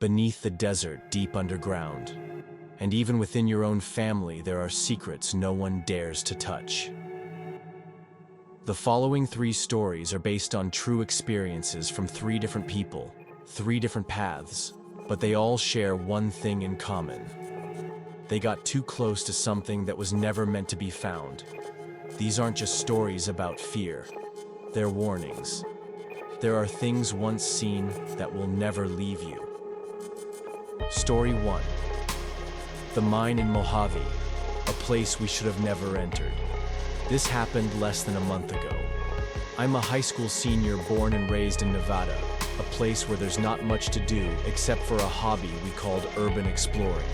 beneath the desert, deep underground. And even within your own family, there are secrets no one dares to touch. The following 3 stories are based on true experiences from 3 different people, 3 different paths, but they all share one thing in common. They got too close to something that was never meant to be found. These aren't just stories about fear. They're warnings. There are things once seen that will never leave you. Story 1. The mine in Mojave, a place we should have never entered. This happened less than a month ago. I'm a high school senior born and raised in Nevada, a place where there's not much to do except for a hobby we called urban exploring.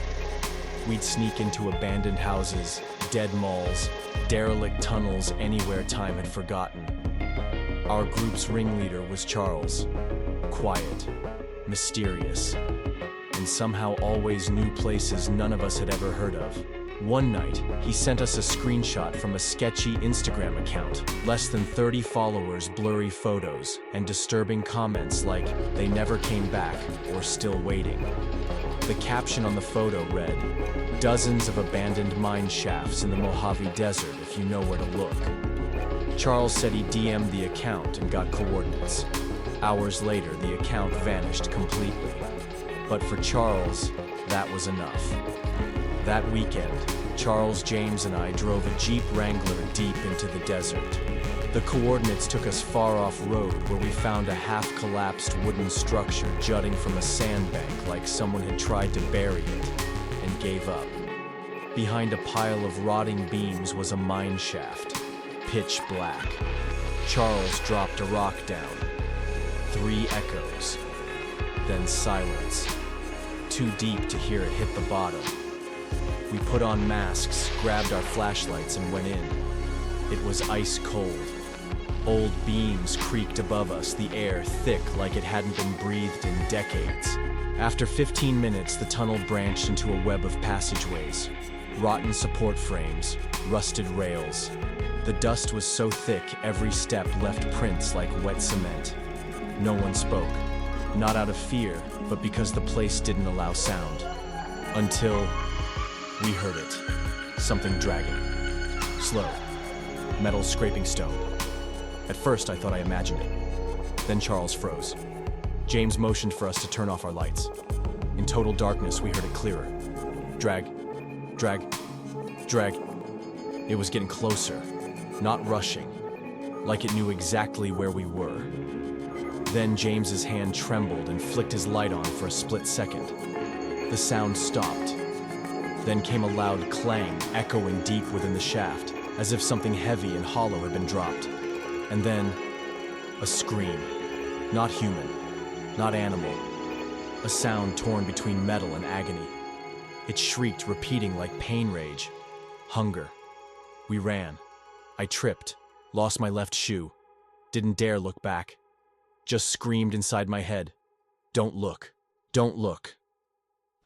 We'd sneak into abandoned houses, dead malls, derelict tunnels anywhere time had forgotten. Our group's ringleader was Charles. Quiet, mysterious, and somehow always knew places none of us had ever heard of. One night, he sent us a screenshot from a sketchy Instagram account. Less than 30 followers, blurry photos, and disturbing comments like, "They never came back," or "Still waiting." The caption on the photo read, "Dozens of abandoned mine shafts in the Mojave Desert if you know where to look." Charles said he DM'd the account and got coordinates. Hours later, the account vanished completely. But for Charles, that was enough. That weekend, Charles, James, and I drove a Jeep Wrangler deep into the desert. The coordinates took us far off-road where we found a half-collapsed wooden structure jutting from a sandbank like someone had tried to bury it and gave up. Behind a pile of rotting beams was a mine shaft, pitch black. Charles dropped a rock down. 3 echoes, then silence, too deep to hear it hit the bottom. We put on masks, grabbed our flashlights, and went in. It was ice cold. Old beams creaked above us, the air thick like it hadn't been breathed in decades. After 15 minutes, the tunnel branched into a web of passageways. Rotten support frames, rusted rails. The dust was so thick, every step left prints like wet cement. No one spoke. Not out of fear, but because the place didn't allow sound. Until we heard it. Something dragging. Slow. Metal scraping stone. At first, I thought I imagined it. Then Charles froze. James motioned for us to turn off our lights. In total darkness, we heard it clearer. Drag. Drag. Drag. It was getting closer. Not rushing. Like it knew exactly where we were. Then James's hand trembled and flicked his light on for a split second. The sound stopped. Then came a loud clang, echoing deep within the shaft, as if something heavy and hollow had been dropped. And then, a scream. Not human, not animal. A sound torn between metal and agony. It shrieked, repeating like pain rage. Hunger. We ran. I tripped, lost my left shoe. Didn't dare look back. Just screamed inside my head. Don't look. Don't look.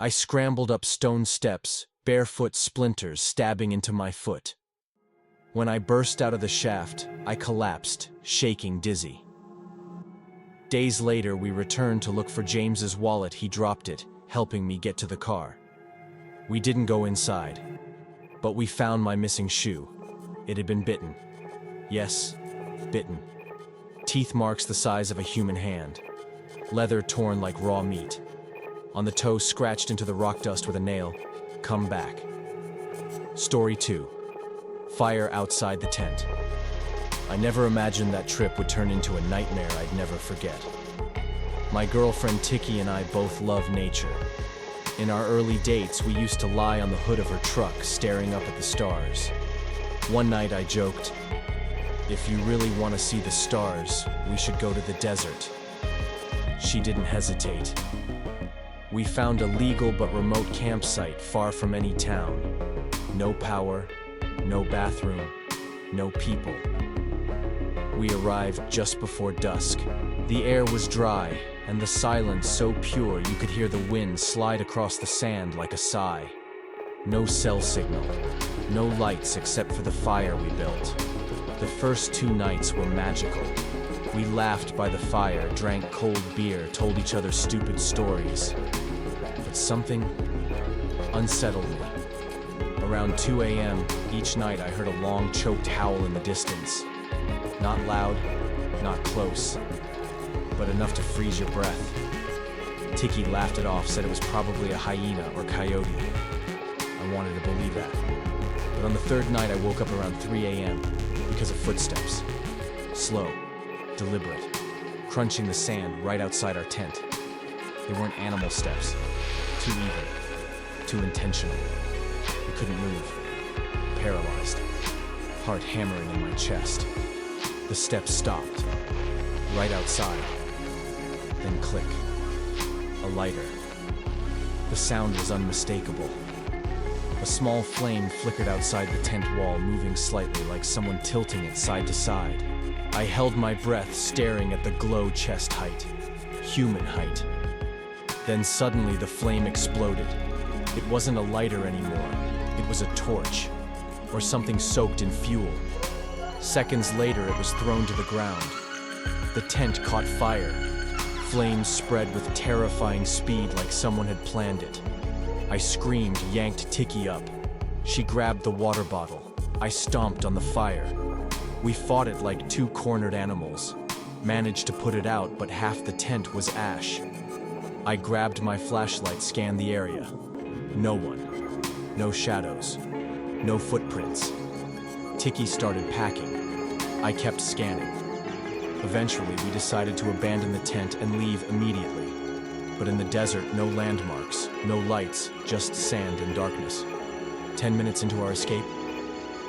I scrambled up stone steps, barefoot splinters stabbing into my foot. When I burst out of the shaft, I collapsed, shaking dizzy. Days later, we returned to look for James's wallet. He dropped it, helping me get to the car. We didn't go inside, but we found my missing shoe. It had been bitten. Yes, bitten. Teeth marks the size of a human hand. Leather torn like raw meat. On the toe scratched into the rock dust with a nail. Come back. Story 2. Fire outside the tent. I never imagined that trip would turn into a nightmare I'd never forget. My girlfriend Tiki and I both love nature. In our early dates, we used to lie on the hood of her truck, staring up at the stars. One night I joked, "If you really want to see the stars, we should go to the desert." She didn't hesitate. We found a legal but remote campsite far from any town. No power, no bathroom, no people. We arrived just before dusk. The air was dry, and the silence so pure you could hear the wind slide across the sand like a sigh. No cell signal, no lights except for the fire we built. The first 2 nights were magical. We laughed by the fire, drank cold beer, told each other stupid stories. but something unsettled me. Around 2 a.m. each night, I heard a long, choked howl in the distance. Not loud, not close, but enough to freeze your breath. Tiki laughed it off, said it was probably a hyena or coyote. I wanted to believe that. But on the third night, I woke up around 3 a.m. because of footsteps. Slow, deliberate, crunching the sand right outside our tent. They weren't animal steps. Too even, too intentional. I couldn't move. Paralyzed. Heart hammering in my chest. The steps stopped. Right outside. Then click. A lighter. The sound was unmistakable. A small flame flickered outside the tent wall, moving slightly like someone tilting it side to side. I held my breath, staring at the glow chest height. Human height. Then suddenly the flame exploded. It wasn't a lighter anymore. It was a torch, or something soaked in fuel. Seconds later, it was thrown to the ground. The tent caught fire. Flames spread with terrifying speed like someone had planned it. I screamed, yanked Tiki up. She grabbed the water bottle. I stomped on the fire. We fought it like two cornered animals. Managed to put it out, but half the tent was ash. I grabbed my flashlight, scanned the area. No one. No shadows. No footprints. Tiki started packing. I kept scanning. Eventually, we decided to abandon the tent and leave immediately. But in the desert, no landmarks, no lights, just sand and darkness. 10 minutes into our escape,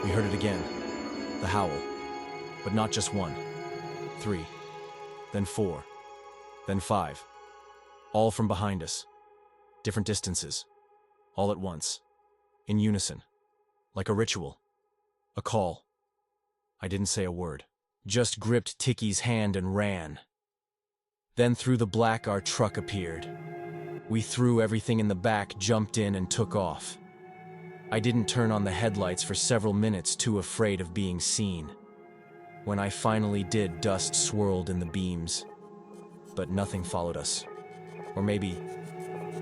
we heard it again. The howl. But not just one. 3. Then 4. Then 5. All from behind us. Different distances. All at once. In unison. Like a ritual. A call. I didn't say a word. Just gripped Tiki's hand and ran. Then through the black, our truck appeared. We threw everything in the back, jumped in, and took off. I didn't turn on the headlights for several minutes, too afraid of being seen. When I finally did, dust swirled in the beams. But nothing followed us. Or maybe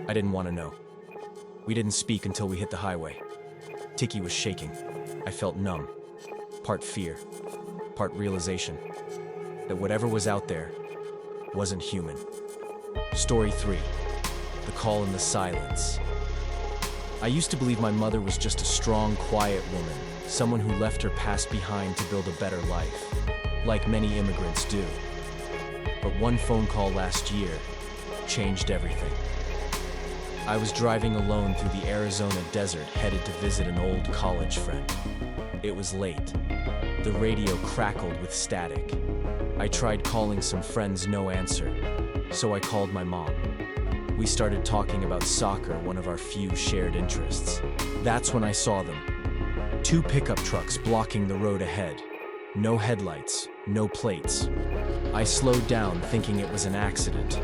I didn't want to know. We didn't speak until we hit the highway. Tiki was shaking. I felt numb. Part fear, part realization that whatever was out there wasn't human. Story 3. The call in the silence. I used to believe my mother was just a strong, quiet woman, someone who left her past behind to build a better life, like many immigrants do. But one phone call last year changed everything. I was driving alone through the Arizona desert, headed to visit an old college friend. It was late. The radio crackled with static. I tried calling some friends, no answer. So I called my mom. We started talking about soccer, one of our few shared interests. That's when I saw them. 2 pickup trucks blocking the road ahead. No headlights, no plates. I slowed down, thinking it was an accident.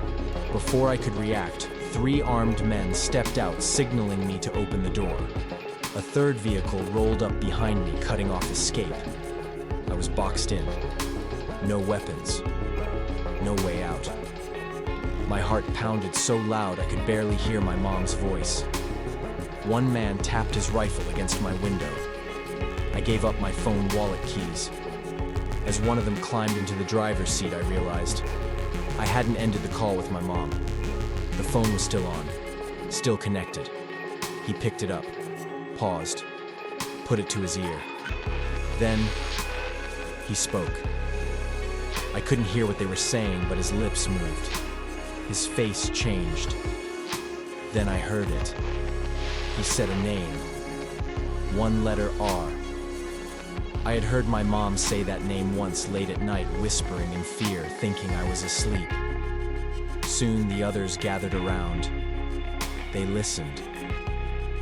Before I could react, 3 armed men stepped out, signaling me to open the door. A third vehicle rolled up behind me, cutting off escape. I was boxed in. No weapons. No way out. My heart pounded so loud I could barely hear my mom's voice. One man tapped his rifle against my window. I gave up my phone, wallet, keys. As one of them climbed into the driver's seat, I realized I hadn't ended the call with my mom. The phone was still on, still connected. He picked it up, paused, put it to his ear. Then, he spoke. I couldn't hear what they were saying, but his lips moved. His face changed. Then I heard it. He said a name. 1 letter R. I had heard my mom say that name once late at night, whispering in fear, thinking I was asleep. Soon the others gathered around. They listened.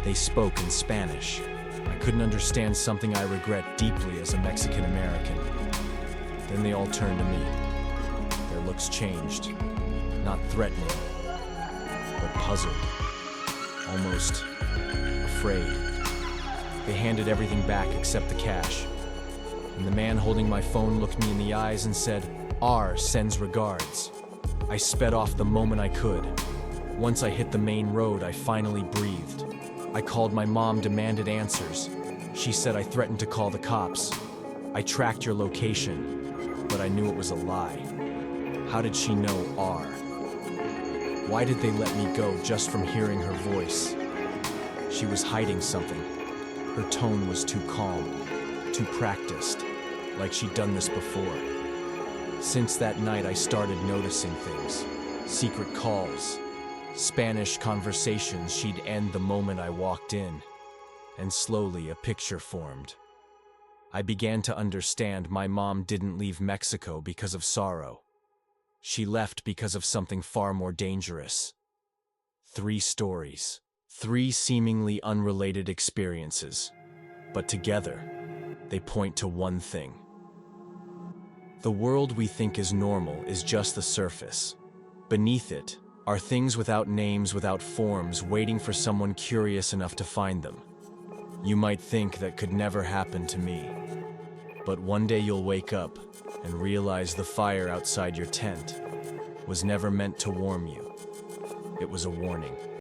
They spoke in Spanish. I couldn't understand something I regret deeply as a Mexican American. Then they all turned to me. Their looks changed. Not threatening, but puzzled. Almost afraid. They handed everything back except the cash. And the man holding my phone looked me in the eyes and said, "R sends regards." I sped off the moment I could. Once I hit the main road, I finally breathed. I called my mom, demanded answers. She said I threatened to call the cops. I tracked your location, but I knew it was a lie. How did she know R? Why did they let me go just from hearing her voice? She was hiding something. Her tone was too calm, too practiced, like she'd done this before. Since that night, I started noticing things. Secret calls, Spanish conversations she'd end the moment I walked in. And slowly a picture formed. I began to understand my mom didn't leave Mexico because of sorrow. She left because of something far more dangerous. 3 stories, 3 seemingly unrelated experiences, but together, they point to one thing. The world we think is normal is just the surface. Beneath it are things without names, without forms, waiting for someone curious enough to find them. You might think that could never happen to me, but one day you'll wake up and realize the fire outside your tent was never meant to warm you. It was a warning.